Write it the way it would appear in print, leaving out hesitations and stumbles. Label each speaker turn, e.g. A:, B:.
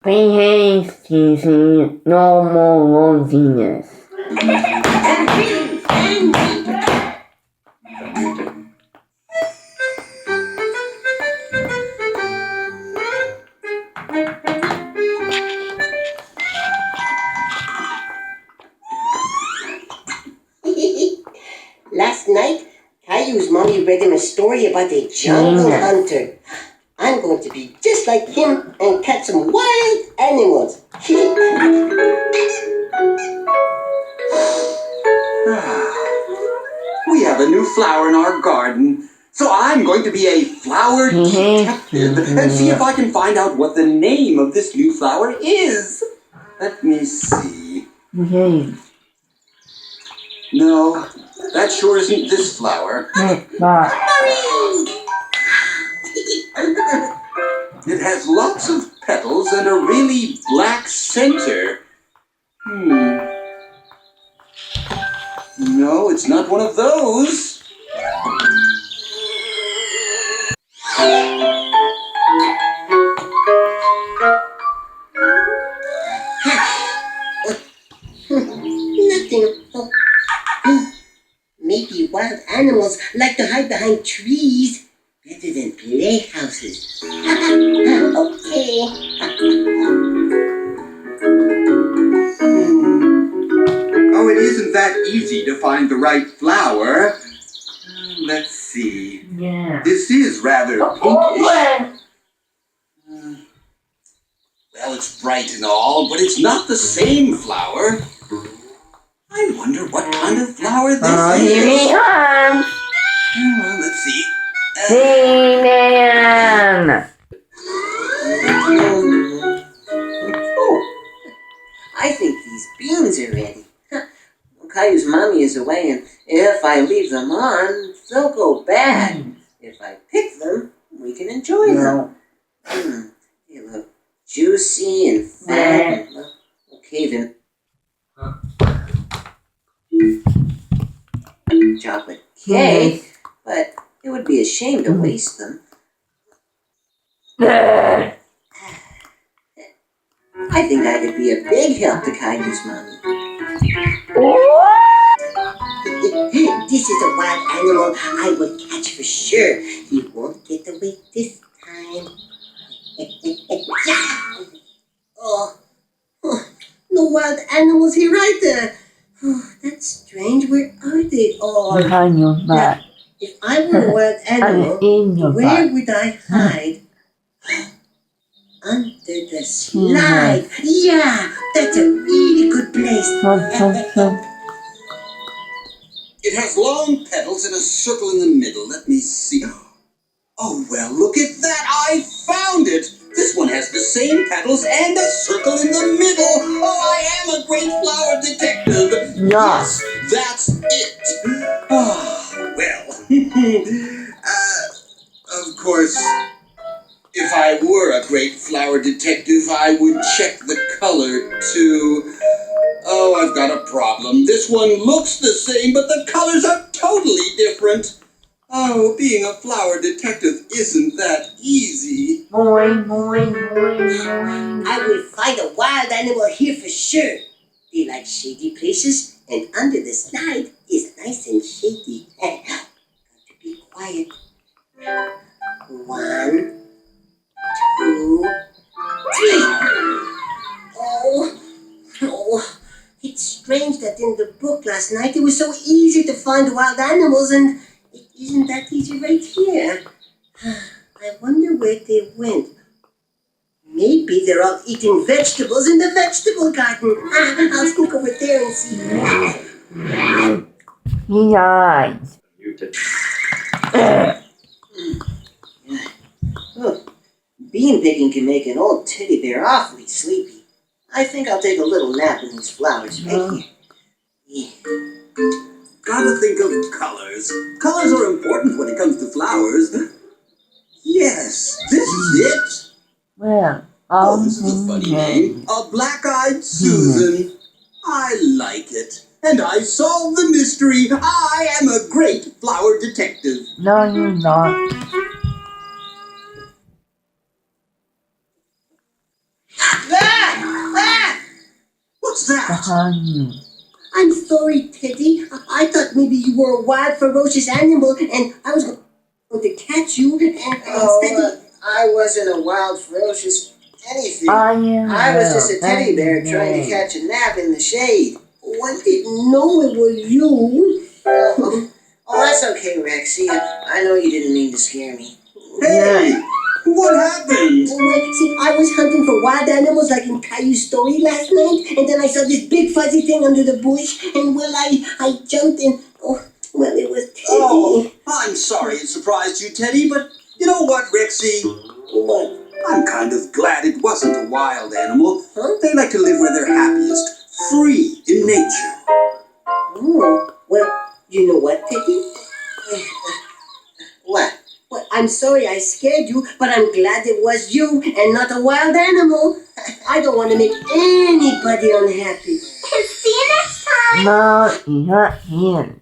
A: Behave, Susie. No more loneliness.
B: Last night, Caillou's mommy read him a story about a jungle hunter. I'm going to be just like him and catch some wild animals.
C: We have a new flower in our garden, so I'm going to be a flower detective and see if I can find out what the name of this new flower is. Let me see. No, that sure isn't this flower. It has lots of petals and a really black center. No, it's not one of those.
B: Nothing. Maybe wild animals like to hide behind trees rather than playhouses. Okay.
C: Oh, it isn't that easy to find the right flower. Let's see.
A: Yeah.
C: This is rather pinkish. Well, it's bright and all, but it's not the same flower. I wonder what kind of flower this is.
A: Here he comes.
C: Well, let's see.
A: He-Man.
B: Oh, I think these beans are ready. Caillou's mommy is away, and if I leave them on, they'll go bad. If I pick them, we can enjoy them. They look juicy and fat. Okay, then. Chocolate cake, but it would be a shame to waste them. I think I could be a big help to Caillou's mommy. This is a wild animal I will catch for sure. He won't get away this time. Oh, no wild animals here either. Oh, that's strange. Where are they all?
A: Behind your back.
B: If I were a wild animal, where would I hide? Under the slide. Yeah, that's a really good place.
C: It has long petals and a circle in the middle. Let me see. Oh, well, look at that. I found it. This one has the same petals and a circle in the middle. Oh, I am a great flower detective. Yes, that's it. Oh, well. Of course, if I were a great flower detective, I would check the color, too. Oh, I've got a problem. This one looks the same, but the colors are totally different. Oh, being a flower detective isn't that easy.
B: I will find a wild animal here for sure. They like shady places, and under the slide is nice and shady. Got to be quiet. 1, 2, 3. Oh, it's strange that in the book last night it was so easy to find wild animals, and it isn't that easy right here. I wonder where they went. Maybe they're all eating vegetables in the vegetable garden. I'll sneak over there and see.
A: Yes.
B: Bean picking can make an old teddy bear awfully sleepy. I think I'll take a little nap in these flowers right here. Yeah.
C: Gotta think of colors. Colors are important when it comes to flowers. Yes, this is it.
A: Well,
C: this is a funny name. A black-eyed Susan. I like it. And I solved the mystery. I am a great flower detective.
A: No, you're not.
B: Ah!
A: honey.
D: I'm sorry, Teddy. I thought maybe you were a wild, ferocious animal, and I was going to catch you. And instead,
B: I wasn't a wild, ferocious anything.
A: I am.
B: I was just a teddy bear trying to catch a nap in the shade.
D: I didn't know it was you.
B: Oh, that's okay, Rexy. I know you didn't mean to scare me.
C: Hey, what happened?
D: Well, see, I was hunting for wild animals like in Caillou's story last night, and then I saw this big fuzzy thing under the bush, and well, I jumped and, oh, well, it was Teddy.
C: Oh, I'm sorry it surprised you, Teddy, but you know what, Rexy?
D: What?
C: I'm kind of glad it wasn't a wild animal.
D: Huh?
C: They like to live where they're happiest, free in nature.
D: Oh, well, you know what, Teddy?
B: What?
D: Well, I'm sorry I scared you, but I'm glad it was you and not a wild animal. I don't want to make anybody unhappy.
E: See you next time.
A: No, in her hand.